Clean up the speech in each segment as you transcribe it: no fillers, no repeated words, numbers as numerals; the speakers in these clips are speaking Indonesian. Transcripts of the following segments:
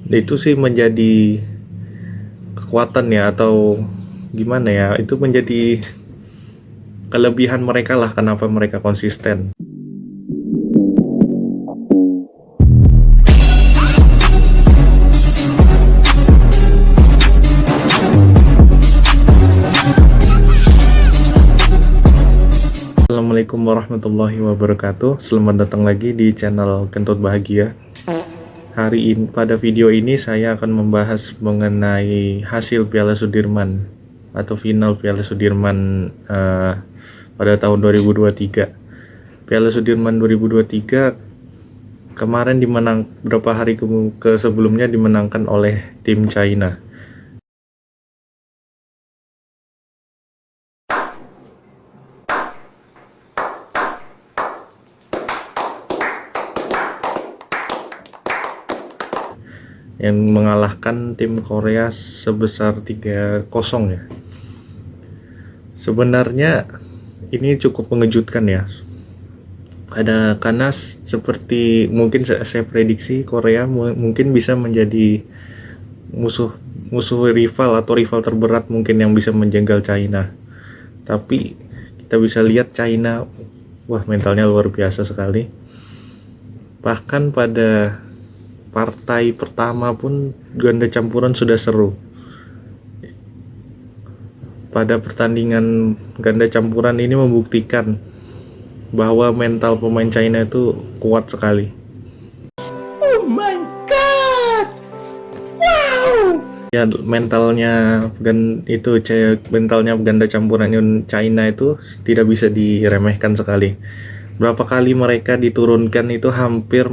Itu sih menjadi kekuatan ya, atau gimana ya, itu menjadi kelebihan mereka lah, kenapa mereka konsisten. Assalamualaikum warahmatullahi wabarakatuh. Selamat datang lagi di channel Kentut Bahagia. Pada video ini saya akan membahas mengenai hasil Piala Sudirman atau final Piala Sudirman pada tahun 2023. Piala Sudirman 2023 kemarin beberapa hari sebelumnya dimenangkan oleh tim China. Yang mengalahkan tim Korea sebesar 3-0 ya. Sebenarnya ini cukup mengejutkan ya. Karena seperti mungkin saya prediksi, Korea mungkin bisa menjadi musuh rival atau rival terberat mungkin yang bisa menjegal China. Tapi kita bisa lihat China, wah, mentalnya luar biasa sekali. Bahkan pada partai pertama pun ganda campuran sudah seru. Pada pertandingan ganda campuran ini membuktikan bahwa mental pemain China itu kuat sekali. Oh my god! Wow! Ya, mentalnya ganda campuran China itu tidak bisa diremehkan sekali. Berapa kali mereka diturunkan itu hampir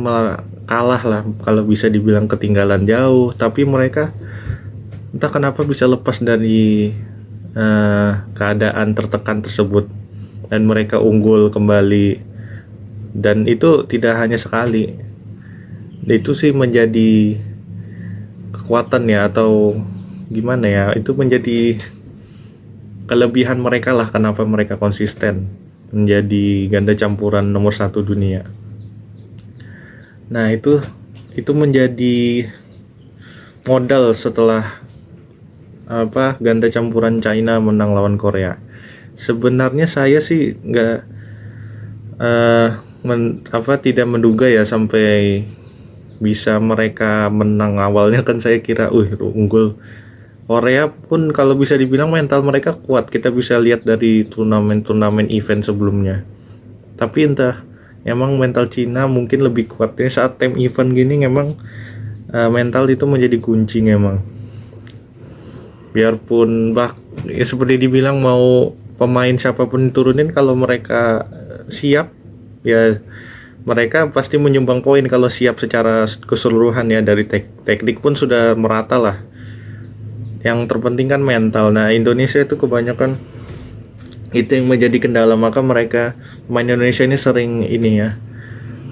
kalah lah, kalau bisa dibilang ketinggalan jauh, tapi mereka entah kenapa bisa lepas dari keadaan tertekan tersebut dan mereka unggul kembali. Dan itu tidak hanya sekali, itu sih menjadi kekuatan ya, atau gimana ya, itu menjadi kelebihan mereka lah, kenapa mereka konsisten menjadi ganda campuran nomor 1 dunia. Nah, itu menjadi modal setelah ganda campuran China menang lawan Korea. Sebenarnya saya sih tidak menduga ya sampai bisa mereka menang. Awalnya kan saya kira unggul. Korea pun kalau bisa dibilang mental mereka kuat, kita bisa lihat dari turnamen event sebelumnya. Tapi entah, emang mental Cina mungkin lebih kuat. Ini saat time event gini memang mental itu menjadi kunci memang. Biarpun seperti dibilang mau pemain siapapun turunin, kalau mereka siap ya mereka pasti menyumbang poin kalau siap secara keseluruhan ya. Dari teknik pun sudah merata lah. Yang terpenting kan mental. Nah, Indonesia itu kebanyakan itu yang menjadi kendala, maka pemain Indonesia ini sering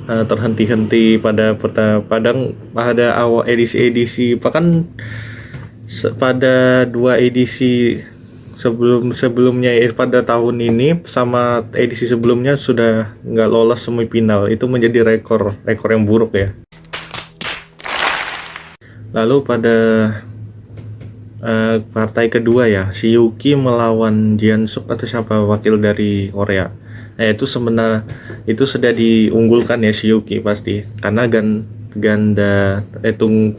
terhenti-henti pada awal edisi bahkan pada 2 edisi sebelumnya pada tahun ini sama edisi sebelumnya sudah nggak lolos semifinal. Itu menjadi rekor yang buruk ya. Lalu pada partai kedua ya, si Yuki melawan Jiansuk atau siapa, wakil dari Korea. Nah, itu sebenarnya itu sudah diunggulkan ya si Yuki pasti, karena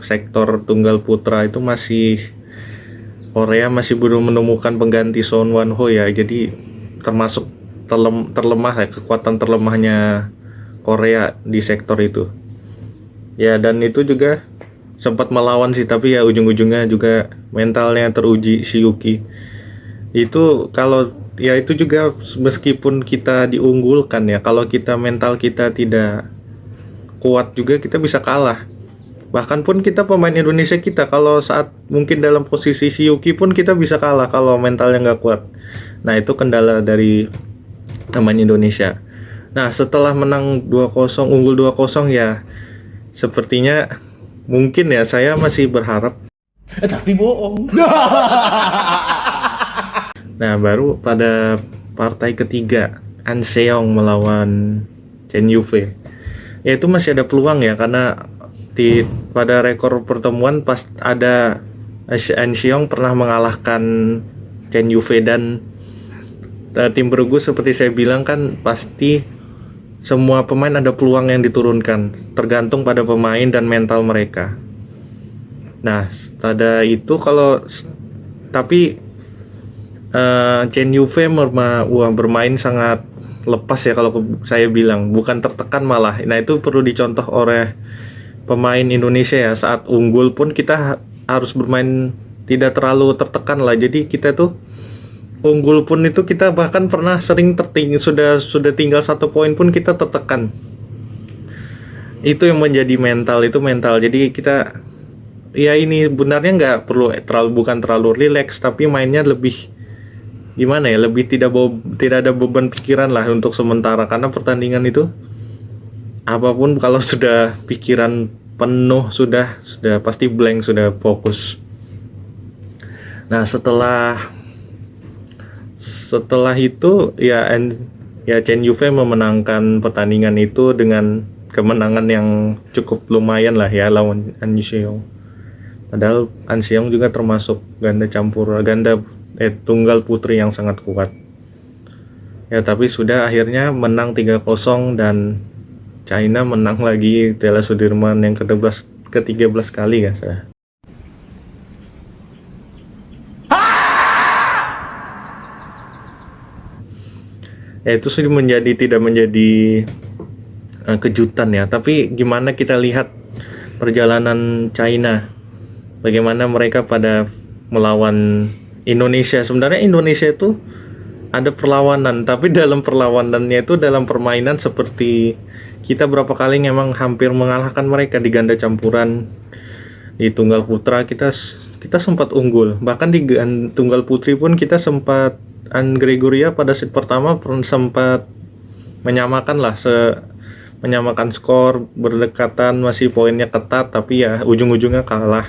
sektor tunggal putra itu Korea masih belum menemukan pengganti Son Wan-ho ya. Jadi termasuk terlemah ya, kekuatan terlemahnya Korea di sektor itu. Ya, dan itu juga sempat melawan sih, tapi ya ujung-ujungnya juga mentalnya teruji si Yuki. Itu juga meskipun kita diunggulkan ya, kalau mental kita tidak kuat juga kita bisa kalah. Bahkan pun pemain Indonesia kalau saat mungkin dalam posisi si Yuki pun kita bisa kalah kalau mentalnya nggak kuat. Nah, itu kendala dari pemain Indonesia. Nah, setelah menang 2-0, unggul 2-0 ya, sepertinya mungkin ya, saya masih berharap. Tapi bohong. Nah, baru pada partai ketiga, An Seong melawan Chen Yufei. Ya, itu masih ada peluang ya, karena pada rekor pertemuan pas ada An Xiong pernah mengalahkan Chen Yufei, dan tim Bergu seperti saya bilang kan pasti semua pemain ada peluang yang diturunkan, tergantung pada pemain dan mental mereka. Nah, pada itu tapi Chen Yufei bermain sangat lepas ya kalau saya bilang, bukan tertekan malah. Nah, itu perlu dicontoh oleh pemain Indonesia ya. Saat unggul pun kita harus bermain tidak terlalu tertekan lah. Jadi kita tuh unggul pun itu kita bahkan pernah sering sudah tinggal 1 poin pun kita tertekan. Itu yang menjadi mental, itu mental. Jadi kita ya ini benarnya nggak perlu bukan terlalu rileks, tapi mainnya lebih gimana ya, lebih tidak ada beban pikiran lah untuk sementara, karena pertandingan itu apapun kalau sudah pikiran penuh sudah pasti blank, sudah fokus. Nah, setelah itu ya Chen Yufei memenangkan pertandingan itu dengan kemenangan yang cukup lumayan lah ya lawan An Xiong. Padahal An Xiong juga termasuk tunggal putri yang sangat kuat. Ya, tapi sudah akhirnya menang 3-0 dan China menang lagi Piala Sudirman yang ke-13 kali kan saya. Ya, itu sih tidak menjadi kejutan ya, tapi gimana kita lihat perjalanan China, bagaimana mereka pada melawan Indonesia. Sebenarnya Indonesia itu ada perlawanan, tapi dalam perlawanannya itu dalam permainan seperti kita berapa kali memang hampir mengalahkan mereka di ganda campuran. Di tunggal putra kita sempat unggul, bahkan di tunggal putri pun kita sempat Gregoria pada set pertama sempat menyamakan skor, berdekatan, masih poinnya ketat, tapi ya ujung-ujungnya kalah.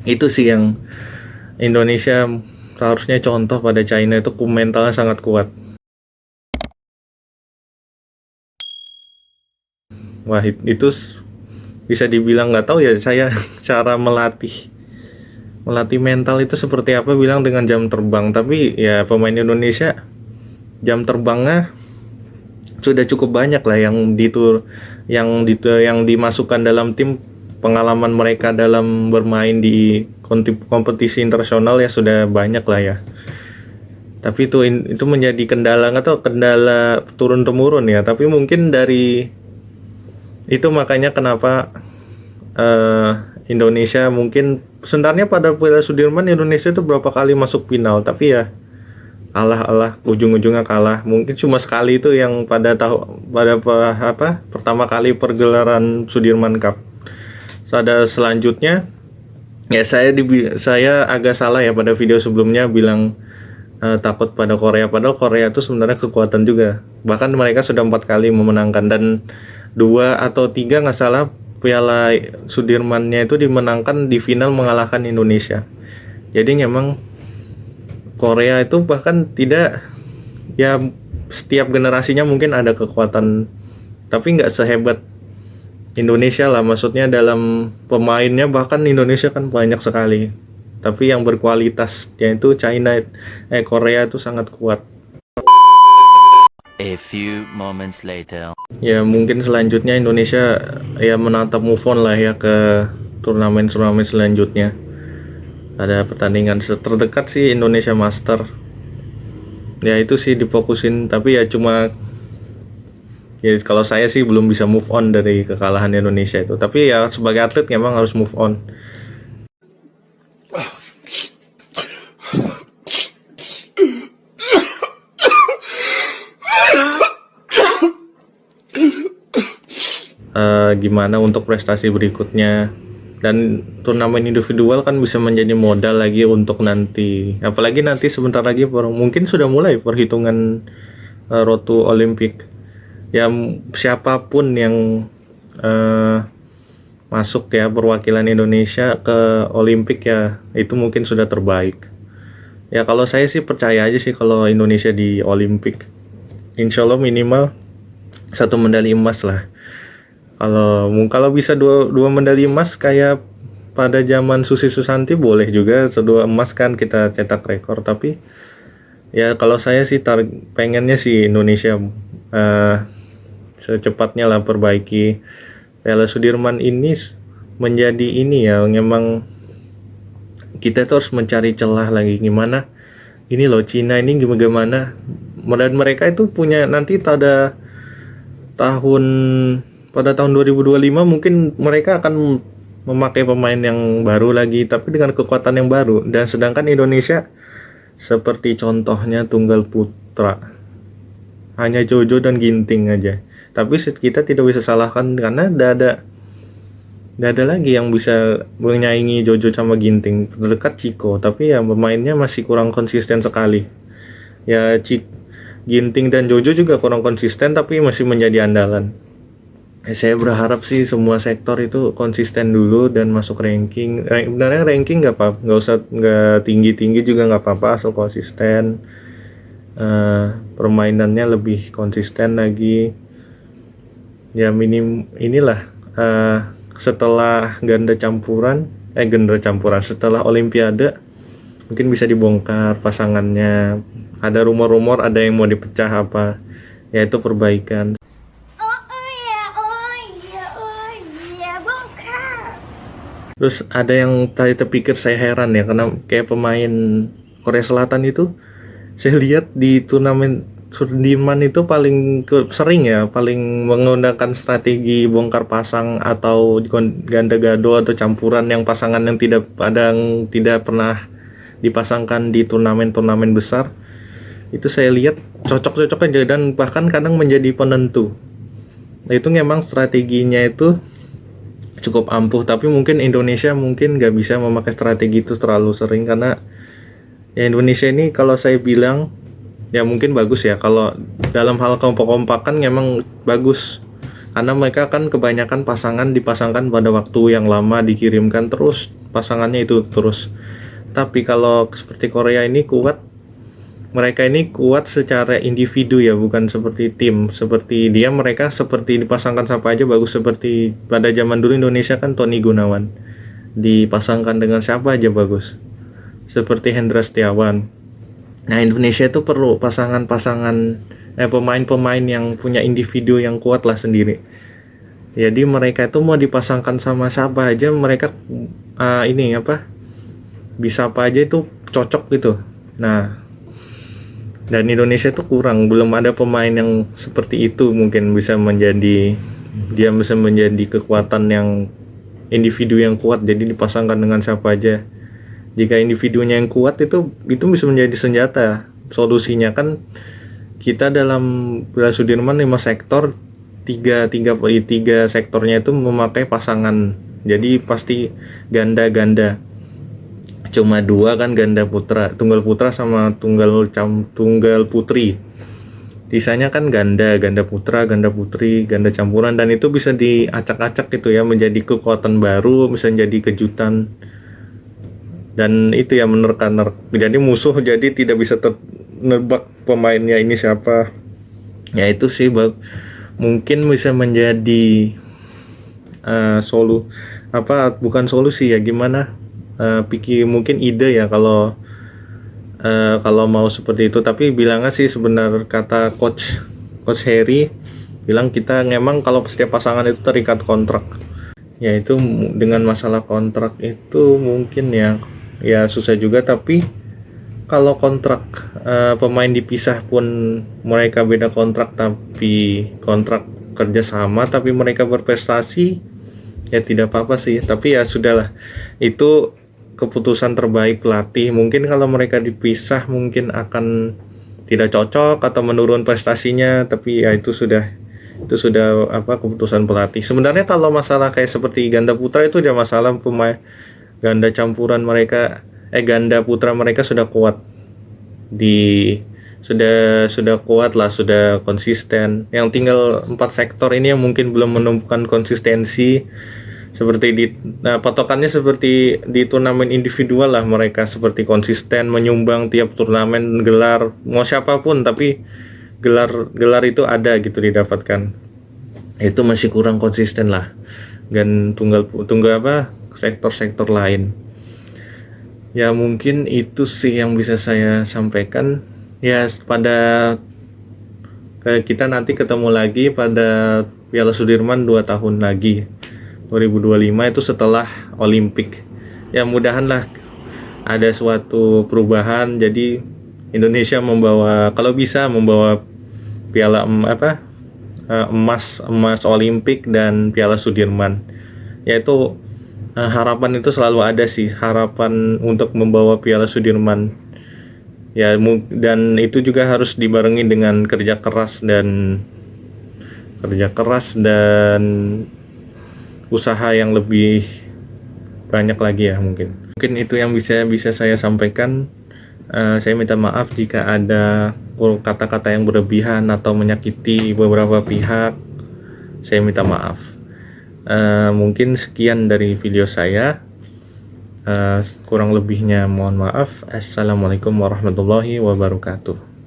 Itu sih yang Indonesia seharusnya contoh pada China, itu mentalnya sangat kuat. Wah, itu bisa dibilang, nggak tahu ya saya cara melatih mental itu seperti apa, bilang dengan jam terbang. Tapi ya pemain Indonesia jam terbangnya sudah cukup banyak lah yang dimasukkan dalam tim. Pengalaman mereka dalam bermain di kompetisi internasional ya sudah banyak lah ya. Tapi itu menjadi kendala turun temurun ya. Tapi mungkin dari itu makanya kenapa Indonesia mungkin sebenarnya pada Piala Sudirman Indonesia itu berapa kali masuk final, tapi ya ujung-ujungnya kalah. Mungkin cuma sekali itu yang pertama kali pergelaran Sudirman Cup. Ada selanjutnya ya, saya agak salah ya pada video sebelumnya bilang takut pada Korea, padahal Korea itu sebenarnya kekuatan juga. Bahkan mereka sudah 4 kali memenangkan, dan 2 atau 3 nggak salah Piala Sudirmannya itu dimenangkan di final mengalahkan Indonesia. Jadi memang Korea itu bahkan tidak ya, setiap generasinya mungkin ada kekuatan, tapi nggak sehebat Indonesia lah. Maksudnya dalam pemainnya bahkan Indonesia kan banyak sekali, tapi yang berkualitas yaitu Korea itu sangat kuat. A few moments later. Ya mungkin selanjutnya Indonesia ya menatap move on lah ya ke turnamen selanjutnya. Ada pertandingan terdekat sih Indonesia Master. Ya itu sih difokusin, tapi ya cuma ya kalau saya sih belum bisa move on dari kekalahan Indonesia itu. Tapi ya sebagai atlet memang harus move on. Gimana untuk prestasi berikutnya, dan turnamen individual kan bisa menjadi modal lagi untuk nanti, apalagi nanti sebentar lagi mungkin sudah mulai perhitungan road to Olympic ya. Siapapun yang masuk ya perwakilan Indonesia ke Olympic ya, itu mungkin sudah terbaik ya. Kalau saya sih percaya aja sih kalau Indonesia di Olympic, insya Allah minimal 1 medali emas lah. Kalau bisa dua medali emas kayak pada zaman Susi Susanti boleh juga, dua emas kan kita cetak rekor. Tapi ya kalau saya sih pengennya sih Indonesia secepatnya lah perbaiki Piala Sudirman ini menjadi ini ya, memang kita tuh harus mencari celah lagi gimana. Ini loh Cina ini gimana, dan mereka itu punya nanti tahun pada tahun 2025 mungkin mereka akan memakai pemain yang baru lagi tapi dengan kekuatan yang baru, dan sedangkan Indonesia seperti contohnya tunggal putra hanya Jojo dan Ginting aja. Tapi kita tidak bisa salahkan karena tidak ada lagi yang bisa menyaingi Jojo sama Ginting. Terdekat Chico, tapi ya pemainnya masih kurang konsisten sekali. Ya Ginting dan Jojo juga kurang konsisten tapi masih menjadi andalan. Saya berharap sih semua sektor itu konsisten dulu dan masuk ranking. Sebenarnya ranking nggak tinggi juga nggak apa-apa asal konsisten. Permainannya lebih konsisten lagi. Ya inilah setelah ganda campuran setelah Olimpiade mungkin bisa dibongkar pasangannya. Ada rumor-rumor ada yang mau dipecah apa, yaitu perbaikan. Terus ada yang tadi terpikir saya heran ya, karena kayak pemain Korea Selatan itu saya lihat di turnamen Sudirman itu paling sering ya, paling menggunakan strategi bongkar pasang atau ganda gado atau campuran yang pasangan yang tidak pernah dipasangkan di turnamen besar. Itu saya lihat cocok-cocok aja dan bahkan kadang menjadi penentu. Nah, itu memang strateginya itu cukup ampuh, tapi mungkin Indonesia nggak bisa memakai strategi itu terlalu sering karena ya Indonesia ini kalau saya bilang ya mungkin bagus ya kalau dalam hal kompak-kompakan memang bagus karena mereka kan kebanyakan pasangan dipasangkan pada waktu yang lama, dikirimkan terus pasangannya itu terus. Tapi kalau seperti Korea ini mereka ini kuat secara individu ya, bukan seperti tim. Mereka seperti dipasangkan siapa aja bagus, seperti pada zaman dulu Indonesia kan Tony Gunawan dipasangkan dengan siapa aja bagus, seperti Hendra Setiawan. Nah, Indonesia itu perlu pemain-pemain yang punya individu yang kuat lah sendiri. Jadi mereka itu mau dipasangkan sama siapa aja mereka bisa apa aja itu cocok gitu. Nah, dan Indonesia itu belum ada pemain yang seperti itu, mungkin bisa menjadi kekuatan yang individu yang kuat, jadi dipasangkan dengan siapa aja. Jika individunya yang kuat itu bisa menjadi senjata. Solusinya kan kita dalam Piala Sudirman 5 sektor, tiga sektornya itu memakai pasangan, jadi pasti ganda. Cuma 2 kan ganda putra, tunggal putra sama tunggal putri. Sisanya kan ganda putra, ganda putri, ganda campuran, dan itu bisa diacak-acak gitu ya menjadi kekuatan baru, bisa jadi kejutan. Dan itu ya menerka-nerka. Jadi musuh jadi tidak bisa nebak pemainnya ini siapa. Ya itu sih mungkin bisa menjadi bukan solusi ya, gimana? Mungkin ide ya kalau mau seperti itu. Tapi bilangnya sih sebenarnya kata coach Harry bilang kita memang kalau setiap pasangan itu terikat kontrak. Ya itu dengan masalah kontrak itu mungkin ya susah juga. Tapi kalau kontrak pemain dipisah pun mereka beda kontrak tapi kontrak kerja sama tapi mereka berprestasi, ya tidak apa-apa sih. Tapi ya sudahlah, itu keputusan terbaik pelatih. Mungkin kalau mereka dipisah mungkin akan tidak cocok atau menurun prestasinya, tapi ya itu sudah keputusan pelatih. Sebenarnya kalau masalah kayak seperti ganda putra itu udah masalah pemain ganda campuran mereka, ganda putra mereka sudah kuat sudah kuat lah, sudah konsisten. Yang tinggal 4 sektor ini yang mungkin belum menemukan konsistensi. Seperti patokannya seperti di turnamen individual lah, mereka seperti konsisten menyumbang tiap turnamen gelar, mau siapapun tapi gelar itu ada gitu didapatkan. itu masih kurang konsisten lah, dan tunggal apa sektor-sektor lain. Ya mungkin itu sih yang bisa saya sampaikan. Ya kita nanti ketemu lagi pada Piala Sudirman 2 tahun lagi, 2025 itu setelah Olimpik. Ya mudahan lah ada suatu perubahan, jadi Indonesia kalau bisa membawa piala emas Olimpik dan Piala Sudirman. Yaitu harapan itu selalu ada sih, harapan untuk membawa Piala Sudirman. Ya dan itu juga harus dibarengi dengan kerja keras dan usaha yang lebih banyak lagi ya mungkin. Mungkin itu yang bisa saya sampaikan. Saya minta maaf jika ada kata-kata yang berlebihan atau menyakiti beberapa pihak. Saya minta maaf. Mungkin sekian dari video saya. Kurang lebihnya mohon maaf. Assalamualaikum warahmatullahi wabarakatuh.